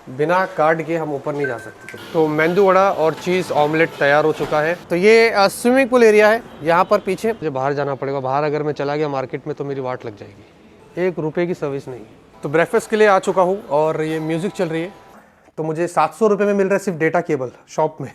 बिना कार्ड के हम ऊपर नहीं जा सकते। तो मेंदू वड़ा और चीज़ ऑमलेट तैयार हो चुका है। तो ये स्विमिंग पूल एरिया है यहाँ पर पीछे। मुझे बाहर जाना पड़ेगा, बाहर अगर मैं चला गया मार्केट में तो मेरी वाट लग जाएगी। 1 रुपये की सर्विस नहीं। तो ब्रेकफास्ट के लिए आ चुका हूँ और ये म्यूज़िक चल रही है। तो मुझे 700 रुपये में मिल रहा है सिर्फ डेटा केबल शॉप में।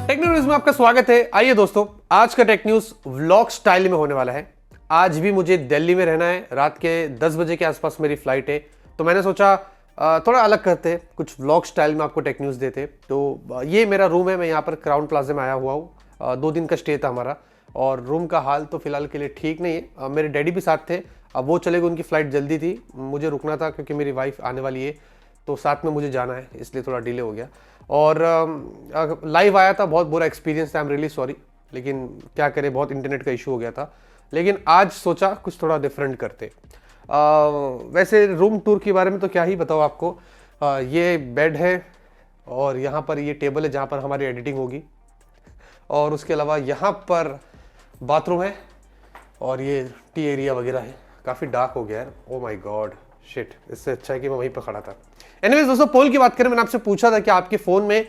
टेक न्यूज में आपका स्वागत है। आइए दोस्तों, आज का टेक न्यूज व्लॉग स्टाइल में होने वाला है। आज भी मुझे दिल्ली में रहना है। रात के 10 बजे के आसपास मेरी फ्लाइट है। तो मैंने सोचा थोड़ा अलग करते, कुछ व्लॉग स्टाइल में आपको टेक न्यूज देते। तो ये मेरा रूम है, मैं यहाँ पर क्राउन प्लाजा में आया हुआ हूँ। 2 दिन का स्टे था हमारा और रूम का हाल तो फिलहाल के लिए ठीक नहीं है। मेरे डैडी भी साथ थे, अब वो चले गए, उनकी फ़्लाइट जल्दी थी, मुझे रुकना था क्योंकि मेरी वाइफ आने वाली है तो साथ में मुझे जाना है, इसलिए थोड़ा डिले हो गया। और लाइव आया था, बहुत बुरा एक्सपीरियंस था, आई एम रियली सॉरी। लेकिन क्या करें, बहुत इंटरनेट का इशू हो गया था। लेकिन आज सोचा कुछ थोड़ा डिफरेंट करते। वैसे रूम टूर के बारे में तो क्या ही बताओ आपको। ये बेड है और यहाँ पर ये टेबल है जहाँ पर हमारी एडिटिंग होगी। और उसके अलावा यहाँ पर बाथरूम है और ये टी एरिया वगैरह है। काफ़ी डार्क हो गया है। ओ माय गॉड, शिट, इससे अच्छा है कि मैं वहीं पर खड़ा था। एनीवेज दोस्तों, पोल की बात करें, मैंने आपसे पूछा था कि आपके फ़ोन में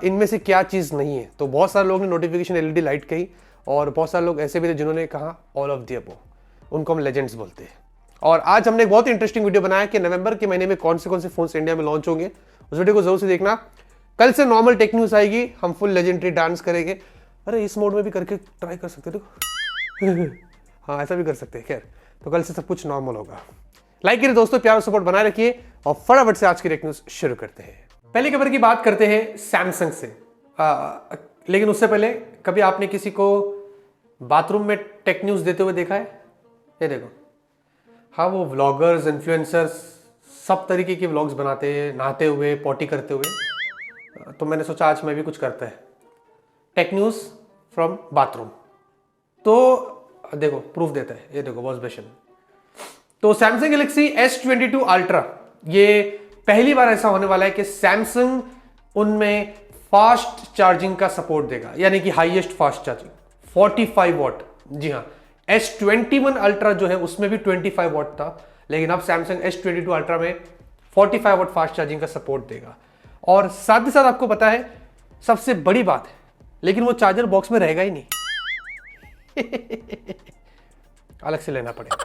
इनमें से क्या चीज़ नहीं है। तो बहुत सारे लोगों ने नोटिफिकेशन एलईडी लाइट कही और बहुत सारे लोग ऐसे भी थे जिन्होंने कहा ऑल ऑफ द अबव। उनको हम लेजेंड्स बोलते हैं। और आज हमने एक बहुत इंटरेस्टिंग वीडियो बनाया कि नवंबर के महीने में कौन से फोन्स इंडिया में लॉन्च होंगे। उस वीडियो को जरूर से देखना। कल से नॉर्मल टेक न्यूज़ आएगी, हम फुल लेजेंडरी डांस करेंगे। अरे इस मोड में भी करके ट्राई कर सकते हो। हाँ, ऐसा भी कर सकते हैं। खैर, तो कल से सब कुछ नॉर्मल होगा। लाइक करिए दोस्तों, प्यार और सपोर्ट बनाए रखिए और फटाफट से आज की टेक न्यूज़ शुरू करते हैं। पहली खबर की बात करते हैं सैमसंग से। लेकिन उससे पहले, कभी आपने किसी को बाथरूम में टेक न्यूज़ देते हुए देखा है? ये देखो, हाँ, वो व्लॉगर्स, इन्फ्लुएंसर्स सब तरीके के व्लॉग्स बनाते हैं, नहाते हुए, पॉटी करते हुए। तो मैंने सोचा आज मैं भी कुछ करता है, टेक न्यूज़ फ्रॉम बाथरूम। तो देखो, प्रूफ देता है, ये देखो, वॉश बेसिन। तो सैमसंग गैलेक्सी S22 अल्ट्रा, ये पहली बार ऐसा होने वाला है कि सैमसंग उनमें फास्ट चार्जिंग का सपोर्ट देगा, यानी कि हाईएस्ट फास्ट चार्जिंग 45 वॉट। जी हाँ, S21 अल्ट्रा जो है उसमें भी 25 वॉट था, लेकिन अब सैमसंग S22 अल्ट्रा में 45 वॉट फास्ट चार्जिंग का सपोर्ट देगा। और साथ ही साथ आपको पता है, सबसे बड़ी बात है, लेकिन वो चार्जर बॉक्स में रहेगा ही नहीं। अलग से लेना पड़ेगा।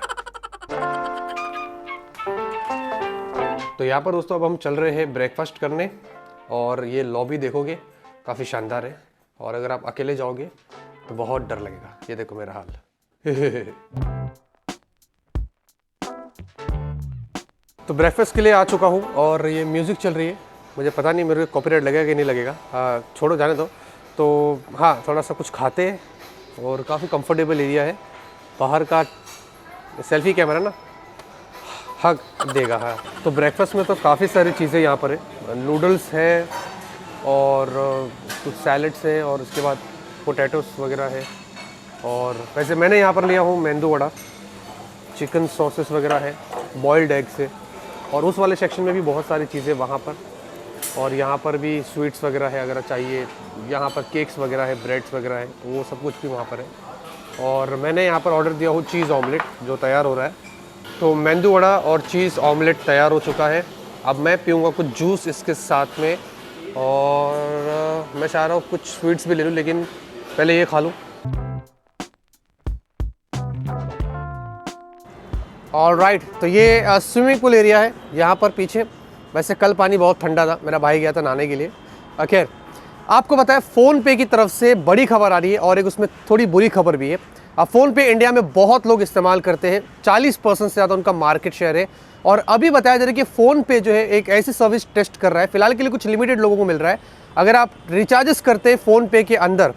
तो यहाँ पर दोस्तों अब हम चल रहे हैं ब्रेकफास्ट करने और ये लॉबी देखोगे काफ़ी शानदार है। और अगर आप अकेले जाओगे तो बहुत डर लगेगा। ये देखो मेरा हाल। तो ब्रेकफास्ट के लिए आ चुका हूँ और ये म्यूज़िक चल रही है। मुझे पता नहीं मेरे को कॉपीराइट लगेगा कि नहीं लगेगा, छोड़ो, जाने दो। तो हाँ, थोड़ा सा कुछ खाते हैं और काफ़ी कंफर्टेबल एरिया है। बाहर का सेल्फी कैमरा ना हक देगा। हाँ, तो ब्रेकफास्ट में तो काफ़ी सारी चीज़ें यहाँ पर है। नूडल्स है और कुछ सैलड्स है और उसके बाद पोटैटोस वगैरह है। और वैसे मैंने यहाँ पर लिया हूँ मेंदू वड़ा, चिकन सॉसेस वगैरह है, बॉइल्ड एग्स है। और उस वाले सेक्शन में भी बहुत सारी चीज़ें वहाँ पर। और यहाँ पर भी स्वीट्स वगैरह है अगर चाहिए। यहाँ पर केक्स वगैरह है, ब्रेड्स वगैरह है, वो सब कुछ भी वहाँ पर है। और मैंने यहाँ पर ऑर्डर दिया हूँ चीज़ ऑमलेट, जो तैयार हो रहा है। तो मेंदू वड़ा और चीज़ ऑमलेट तैयार हो चुका है। अब मैं पीऊँगा कुछ जूस इसके साथ में और मैं चाह रहा हूँ कुछ स्वीट्स भी ले लूँ, लेकिन पहले ये खा लूँ। ऑलराइट, तो ये स्विमिंग पूल एरिया है यहाँ पर पीछे। वैसे कल पानी बहुत ठंडा था, मेरा भाई गया था नहाने के लिए। खैर, आपको पता है फ़ोन पे की तरफ से बड़ी खबर आ रही है और एक उसमें थोड़ी बुरी खबर भी है। अब फ़ोन पे इंडिया में बहुत लोग इस्तेमाल करते हैं, 40% से ज़्यादा उनका मार्केट शेयर है। और अभी बताया जा रहा है कि फ़ोन पे जो है एक ऐसी सर्विस टेस्ट कर रहा है, फिलहाल के लिए कुछ लिमिटेड लोगों को मिल रहा है। अगर आप रिचार्जेस करते हैं फ़ोन पे के अंदर,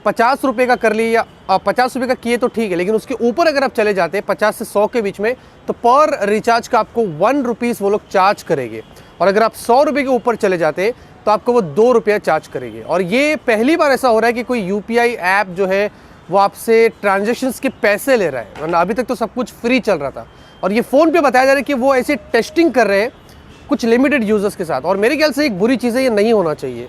50 रुपये का कर लिए या 50 रुपये का किए तो ठीक है, लेकिन उसके ऊपर अगर आप चले जाते हैं 50 से 100 के बीच में, तो पर रिचार्ज का आपको 1 रुपीज़ वो लोग चार्ज करेंगे। और अगर आप 100 रुपये के ऊपर चले जाते हैं तो आपको वो 2 रुपये चार्ज करेंगे। और ये पहली बार ऐसा हो रहा है कि कोई UPI ऐप जो है वो आपसे ट्रांजेक्शन्स के पैसे ले रहा है, वरना अभी तक तो सब कुछ फ्री चल रहा था। और ये फ़ोन पे बताया जा रहा है कि वो ऐसे टेस्टिंग कर रहे हैं कुछ लिमिटेड यूज़र्स के साथ। और मेरे ख्याल से एक बुरी चीज़ है, ये नहीं होना चाहिए।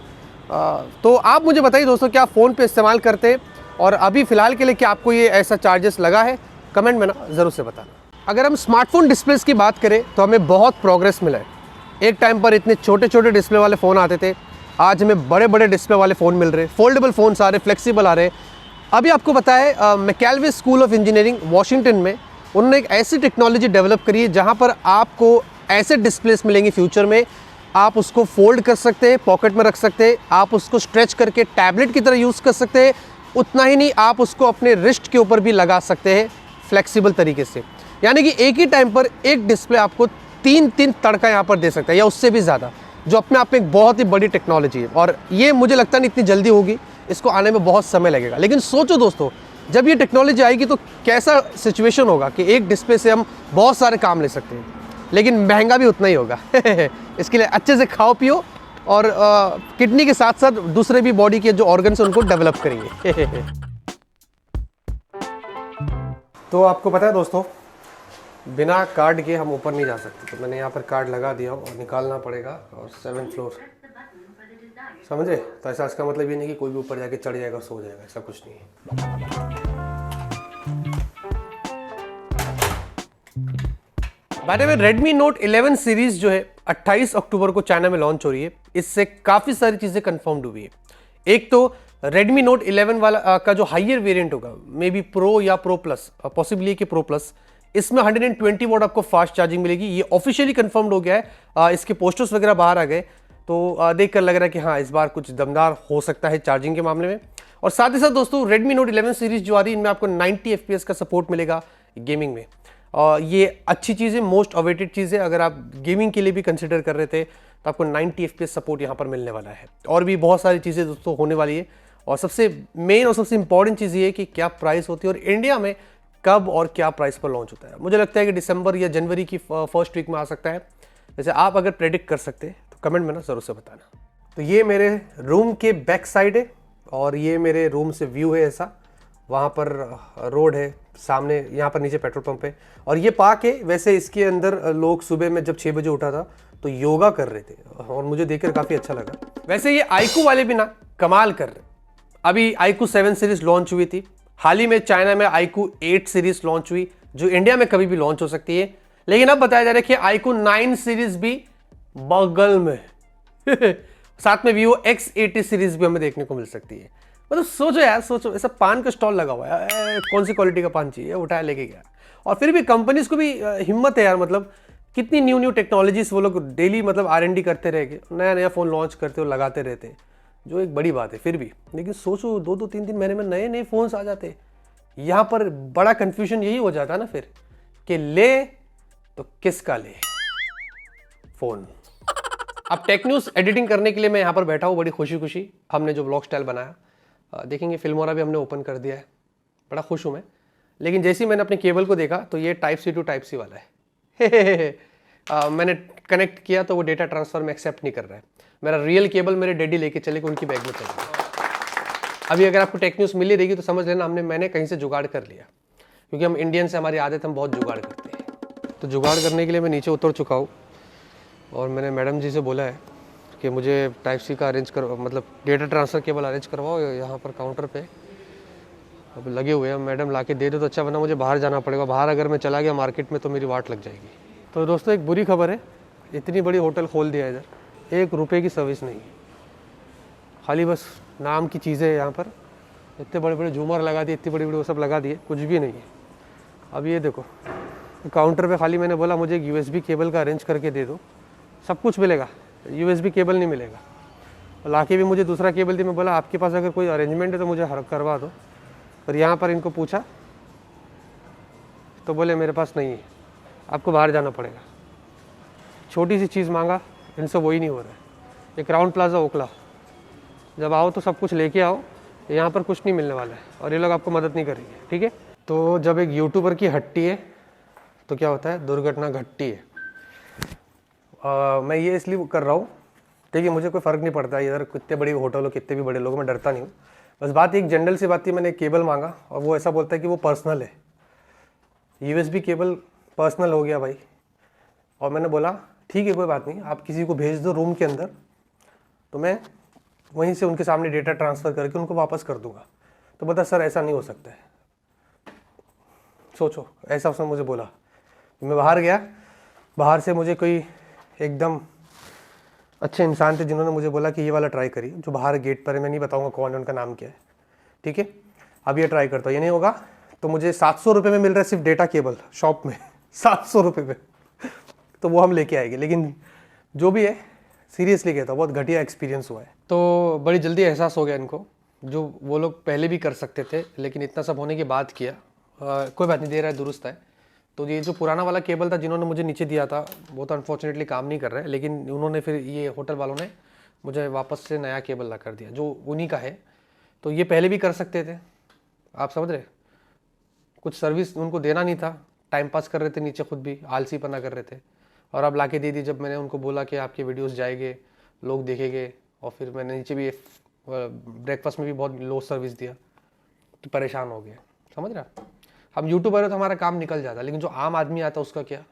तो आप मुझे बताइए दोस्तों, क्या फ़ोन पे इस्तेमाल करते हैं और अभी फ़िलहाल के लिए क्या आपको ये ऐसा चार्जेस लगा है? कमेंट में ना ज़रूर से बताना। अगर हम स्मार्टफोन डिस्प्लेस की बात करें तो हमें बहुत प्रोग्रेस मिला है। एक टाइम पर इतने छोटे छोटे डिस्प्ले वाले फ़ोन आते थे, आज हमें बड़े बड़े डिस्प्ले वाले फ़ोन मिल रहे, फोल्डेबल फ़ोन्स आ रहे, फ्लेक्सिबल आ रहे। अभी आपको पता है मैकेलवे स्कूल ऑफ इंजीनियरिंग वाशिंगटन में उन्होंने एक ऐसी टेक्नोलॉजी डेवलप करी है जहाँ पर आपको ऐसे डिस्प्लेस मिलेंगे फ्यूचर में, आप उसको फोल्ड कर सकते हैं, पॉकेट में रख सकते हैं, आप उसको स्ट्रेच करके टैबलेट की तरह यूज़ कर सकते हैं। उतना ही नहीं, आप उसको अपने रिस्ट के ऊपर भी लगा सकते हैं फ्लेक्सिबल तरीके से। यानी कि एक ही टाइम पर एक डिस्प्ले आपको तीन तड़का यहाँ पर दे सकता है या उससे भी ज़्यादा, जो अपने आप में एक बहुत ही बड़ी टेक्नोलॉजी है। और ये मुझे लगता नहीं इतनी जल्दी होगी, इसको आने में बहुत समय लगेगा। लेकिन सोचो दोस्तों, जब ये टेक्नोलॉजी आएगी तो कैसा सिचुएशन होगा कि एक डिस्प्ले से हम बहुत सारे काम ले सकते हैं, लेकिन महंगा भी उतना ही होगा। इसके लिए अच्छे से खाओ पियो और किडनी के साथ साथ दूसरे भी बॉडी के जो ऑर्गन्स हैं उनको डेवलप करेंगे। तो आपको पता है दोस्तों, बिना कार्ड के हम ऊपर नहीं जा सकते, तो मैंने यहाँ पर कार्ड लगा दिया और निकालना पड़ेगा। और 7th फ्लोर, समझे? तो ऐसा इसका मतलब ये नहीं कि कोई भी ऊपर जाके चढ़ जाएगा और सो जाएगा, ऐसा कुछ नहीं है। By the way, Redmi Note 11 series जो है 28 अक्टूबर को चाइना में लॉन्च हो रही है। इससे काफ़ी सारी चीज़ें कंफर्म्ड हुई है। एक तो Redmi Note 11 वाला का जो हाइयर वेरिएंट होगा, मे बी प्रो या प्रो प्लस, पॉसिबली कि प्रो प्लस, इसमें 120 वॉट आपको फास्ट चार्जिंग मिलेगी। ये ऑफिशियली कंफर्म्ड हो गया है। इसके पोस्टर्स वगैरह बाहर आ गए, तो देखकर लग रहा है कि हाँ, इस बार कुछ दमदार हो सकता है चार्जिंग के मामले में। और साथ ही साथ दोस्तों, Redmi Note 11 सीरीज जो आ रही है, इनमें आपको 90 FPS का सपोर्ट मिलेगा गेमिंग में। ये अच्छी चीज़ है, मोस्ट अवेटेड चीज़ है। अगर आप गेमिंग के लिए भी कंसिडर कर रहे थे तो आपको 90 FPS सपोर्ट यहाँ पर मिलने वाला है। और भी बहुत सारी चीज़ें दोस्तों होने वाली है। और सबसे मेन और सबसे इंपॉर्टेंट चीज़ ये है कि क्या प्राइस होती है और इंडिया में कब और क्या प्राइस पर लॉन्च होता है। मुझे लगता है कि दिसंबर या जनवरी की फर्स्ट वीक में आ सकता है। वैसे आप अगर प्रेडिक्ट कर सकते हैं तो कमेंट में ना ज़रूर से बताना। तो ये मेरे रूम के बैक साइड है और ये मेरे रूम से व्यू है ऐसा। वहाँ पर रोड है सामने, यहाँ पर नीचे पेट्रोल पंप है और ये पार्क है। वैसे इसके अंदर लोग सुबह में जब 6 बजे उठा था तो योगा कर रहे थे और मुझे देखकर काफ़ी अच्छा लगा। वैसे ये iQOO वाले भी ना कमाल कर रहे। अभी iQOO 7 सीरीज लॉन्च हुई थी, हाल ही में चाइना में iQOO 8 सीरीज लॉन्च हुई, जो इंडिया में कभी भी लॉन्च हो सकती है। लेकिन अब बताया जा रहा है कि iQOO 9 सीरीज भी बगल में साथ में Vivo X80 सीरीज भी हमें देखने को मिल सकती है। मतलब सोचो यार, सोचो, ऐसा पान का स्टॉल लगा हुआ है, कौन सी क्वालिटी का पान चाहिए, उठाया लेके गया। और फिर भी कंपनीज को भी हिम्मत है यार, मतलब कितनी न्यू टेक्नोलॉजीज वो लोग डेली मतलब R&D करते रहेंगे, नया नया फ़ोन लॉन्च करते और लगाते रहते हैं, जो एक बड़ी बात है फिर भी। लेकिन सोचो 2-2 3-3 महीने में नए नए फ़ोन्स आ जाते। यहाँ पर बड़ा कन्फ्यूजन यही हो जाता है ना फिर, कि ले तो किसका ले फ़ोन। अब टेक न्यूज़ एडिटिंग करने के लिए मैं यहाँ पर बैठा हूँ बड़ी खुशी खुशी। हमने जो व्लॉग स्टाइल बनाया, देखेंगे फिल्मोरा भी हमने ओपन कर दिया है, बड़ा खुश हूँ मैं। लेकिन जैसे ही मैंने अपने केबल को देखा तो ये type C to type C वाला है। मैंने कनेक्ट किया तो वो डेटा ट्रांसफ़र में एक्सेप्ट नहीं कर रहा है। मेरा रियल केबल मेरे डैडी लेके चले कि उनकी बैग में चले गया। अभी अगर आपको टेक न्यूज़ मिली रहेगी तो समझ लेना मैंने कहीं से जुगाड़ कर लिया, क्योंकि हम इंडियन से हमारी आदत, हम बहुत जुगाड़ करते हैं। तो जुगाड़ करने के लिए मैं नीचे उतर चुका हूँ और मैंने मैडम जी से बोला है कि मुझे टाइप सी का अरेंज करो, मतलब डेटा ट्रांसफ़र केबल अरेंज करवाओ यहाँ पर काउंटर पे। अब लगे हुए हैं, मैडम ला के दे दो तो अच्छा, वरना मुझे बाहर जाना पड़ेगा। बाहर अगर मैं चला गया मार्केट में तो मेरी वाट लग जाएगी। तो दोस्तों एक बुरी खबर है, इतनी बड़ी होटल खोल दिया है इधर, 1 रुपये की सर्विस नहीं है, खाली बस नाम की चीज़ें हैं। यहाँ पर इतने बड़े बड़े झूमर लगा दिए, इतनी बड़ी बड़ी वो सब लगा दिए, कुछ भी नहीं है। अब ये देखो काउंटर पे खाली मैंने बोला मुझे एक USB केबल का अरेंज करके दे दो, सब कुछ मिलेगा, USB केबल नहीं मिलेगा। लाके भी मुझे दूसरा केबल दी, मैं बोला आपके पास अगर कोई अरेंजमेंट है तो मुझे करवा दो। पर यहाँ पर इनको पूछा तो बोले मेरे पास नहीं है, आपको बाहर जाना पड़ेगा। छोटी सी चीज़ मांगा, इनसे वही नहीं हो रहा है। ये क्राउन प्लाजा ओखला, जब आओ तो सब कुछ लेके आओ, यहाँ पर कुछ नहीं मिलने वाला है और ये लोग आपको मदद नहीं करेंगे, ठीक है। तो जब एक यूट्यूबर की हट्टी है तो क्या होता है, दुर्घटना घटती है। मैं ये इसलिए कर रहा हूँ, ठीक है, मुझे कोई फ़र्क नहीं पड़ता इधर कितने बड़ी होटल हो, कितने भी बड़े लोग, मैं डरता नहीं हूँ। बस बात एक जनरल सी बात थी, मैंने केबल मांगा और वो ऐसा बोलता है कि वो पर्सनल है, USB केबल पर्सनल हो गया भाई। और मैंने बोला ठीक है कोई बात नहीं, आप किसी को भेज दो रूम के अंदर, तो मैं वहीं से उनके सामने डेटा ट्रांसफ़र करके उनको वापस कर दूंगा। तो बता सर ऐसा नहीं हो सकता है। सोचो, ऐसा उसने मुझे बोला। मैं बाहर गया, बाहर से मुझे कोई एकदम अच्छे इंसान थे जिन्होंने मुझे बोला कि ये वाला ट्राई करिए, जो बाहर गेट पर है, मैं नहीं बताऊंगा कौन है, उनका नाम क्या है, ठीक है। अब ये ट्राई करता हूँ, ये नहीं होगा तो मुझे 700 रुपये में मिल रहा है सिर्फ डेटा केबल शॉप में 700 रुपये में तो वो हम लेके आएंगे। लेकिन जो भी है सीरियसली कहता हूँ, बहुत घटिया एक्सपीरियंस हुआ है। तो बड़ी जल्दी एहसास हो गया इनको, जो वो लोग पहले भी कर सकते थे लेकिन इतना सब होने के बाद किया। कोई बात नहीं, दे रहा है, दुरुस्त है। तो ये जो पुराना वाला केबल था जिन्होंने मुझे नीचे दिया था, वो तो अनफॉर्चुनेटली काम नहीं कर रहा है, लेकिन उन्होंने फिर ये होटल वालों ने मुझे वापस से नया केबल ला कर दिया जो उन्हीं का है। तो ये पहले भी कर सकते थे, आप समझ रहे, कुछ सर्विस उनको देना नहीं था, टाइम पास कर रहे थे नीचे, खुद भी आलसीपना कर रहे थे, और अब लाके दे दी। जब मैंने उनको बोला कि आपके वीडियोस जाएंगे, लोग देखेंगे, और फिर मैंने नीचे भी ब्रेकफास्ट में भी बहुत लो सर्विस दिया, तो परेशान हो गए, समझ रहा। हम यूट्यूबर है तो हमारा काम निकल जाता, लेकिन जो आम आदमी आता है उसका क्या,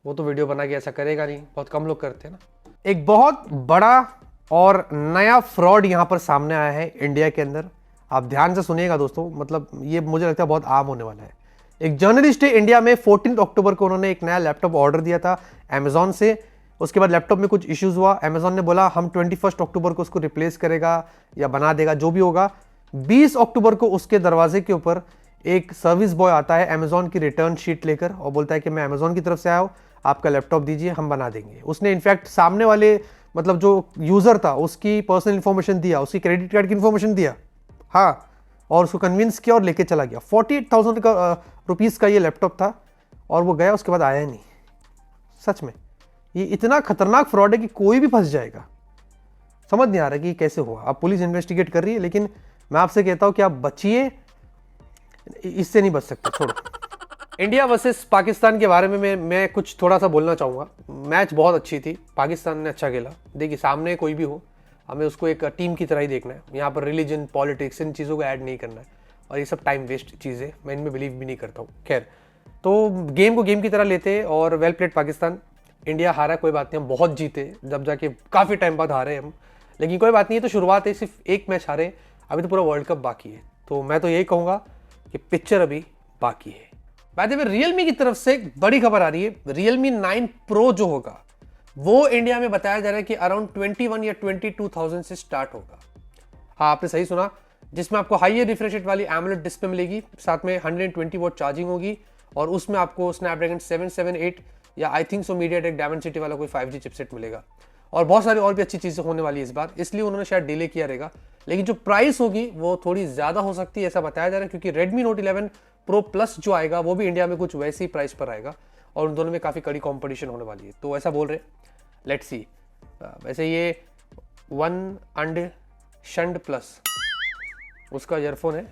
वो तो वीडियो बना के ऐसा करेगा नहीं, बहुत कम लोग करते हैं ना। एक बहुत बड़ा और नया फ्रॉड यहाँ पर सामने आया है इंडिया के अंदर, आप ध्यान से सुनिएगा दोस्तों, मतलब ये मुझे लगता है बहुत आम होने वाला है। एक जर्नलिस्ट है इंडिया में, 14 अक्टूबर को उन्होंने एक नया लैपटॉप ऑर्डर दिया था अमेजॉन से। उसके बाद लैपटॉप में कुछ इश्यूज हुआ, अमेजॉन ने बोला हम 21 अक्टूबर को उसको रिप्लेस करेगा या बना देगा, जो भी होगा। 20 अक्टूबर को उसके दरवाजे के ऊपर एक सर्विस बॉय आता है अमेजॉन की रिटर्न शीट लेकर और बोलता है कि मैं अमेजॉन की तरफ से आया हूँ, आपका लैपटॉप दीजिए, हम बना देंगे। उसने इनफैक्ट सामने वाले मतलब जो यूजर था उसकी पर्सनल इंफॉर्मेशन दिया, उसकी क्रेडिट कार्ड की इंफॉर्मेशन दिया, हाँ, और उसको कन्विंस किया और लेके चला गया। 48,000 का रुपीज़ का ये लैपटॉप था और वो गया, उसके बाद आया नहीं। सच में ये इतना खतरनाक फ्रॉड है कि कोई भी फंस जाएगा, समझ नहीं आ रहा कि कैसे हुआ। अब पुलिस इन्वेस्टिगेट कर रही है, लेकिन मैं आपसे कहता हूं कि आप बचिए, इससे नहीं बच सकते, छोड़ो। इंडिया वर्सेस पाकिस्तान के बारे में मैं कुछ थोड़ा सा बोलना चाहूँगा। मैच बहुत अच्छी थी, पाकिस्तान ने अच्छा खेला। देखिए सामने कोई भी हो, हमें उसको एक टीम की तरह ही देखना है। यहाँ पर रिलीजन, पॉलिटिक्स, इन चीज़ों को ऐड नहीं करना है, और ये सब टाइम वेस्ट चीज़ें, मैं इनमें बिलीव भी नहीं करता हूँ। खैर, तो गेम को गेम की तरह लेते, और वेल प्लेड पाकिस्तान। इंडिया हारा, कोई बात नहीं, हम बहुत जीते, जब जाके काफ़ी टाइम बाद हारे हम, लेकिन कोई बात नहीं, ये तो शुरुआत है, सिर्फ एक मैच हारे, अभी तो पूरा वर्ल्ड कप बाकी है। तो मैं तो यही कहूँगा कि पिक्चर अभी बाकी है। बाय द वे, रियलमी की तरफ से एक बड़ी खबर आ रही है। रियलमी 9 प्रो जो होगा वो इंडिया में बताया जा रहा है कि अराउंड 21 या 22,000 से स्टार्ट होगा। हाँ, आपने सही सुना, जिसमें आपको हाई रिफ्रेश रेट वाली एमोलेड डिस्प्ले मिलेगी, साथ में 120 वॉट चार्जिंग होगी, और उसमें आपको स्नैपड्रैगन 778 या I think so MediaTek Dimensity वाला कोई 5G चिपसेट मिलेगा, और बहुत सारी और भी अच्छी चीज़ें होने वाली है इस बार, इसलिए उन्होंने शायद डिले किया रहेगा। लेकिन जो प्राइस होगी वो थोड़ी ज़्यादा हो सकती है, ऐसा बताया जा रहा है, क्योंकि Redmi Note 11 Pro Plus जो आएगा वो भी इंडिया में कुछ वैसे ही प्राइस पर आएगा, और उन दोनों में काफ़ी कड़ी कॉम्पिटिशन होने वाली है, तो ऐसा बोल रहे। Let's see. वैसे ये 1 and शंड प्लस उसका ईयरफोन है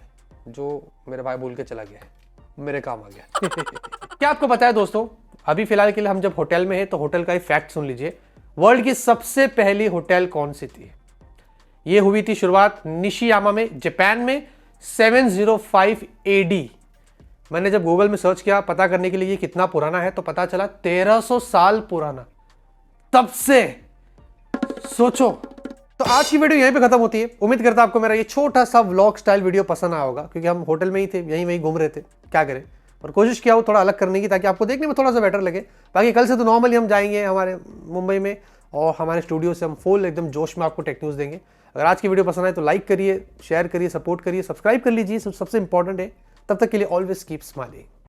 जो मेरे भाई बोल के चला गया है, मेरे काम आ गया। क्या आपको पता है दोस्तों, अभी फिलहाल के लिए हम जब होटल में हैं तो होटल का एक फैक्ट सुन लीजिए। वर्ल्ड की सबसे पहली होटल कौन सी थी? ये हुई थी शुरुआत निशियामा में, जापान में, 705 AD। मैंने जब गूगल में सर्च किया पता करने के लिए ये कितना पुराना है, तो पता चला 1300 साल पुराना। तब से सोचो। तो आज की वीडियो यहीं पे खत्म होती है। उम्मीद करता आपको मेरा ये छोटा सा व्लॉग स्टाइल वीडियो पसंद आया होगा, क्योंकि हम होटल में ही थे, यहीं वहीं घूम रहे थे, क्या करें, और कोशिश किया हो थोड़ा अलग करने की, ताकि आपको देखने में थोड़ा सा बेटर लगे। बाकी कल से तो नॉर्मली हम जाएंगे हमारे मुंबई में, और हमारे स्टूडियो से हम फुल एकदम जोश में आपको टेक न्यूज़ देंगे। अगर आज की वीडियो पसंद आए तो लाइक करिए, शेयर करिए, सपोर्ट करिए, सब्सक्राइब कर लीजिए, सबसे इंपॉर्टेंट है। तब तक के लिए ऑलवेज कीप स्माइलिंग।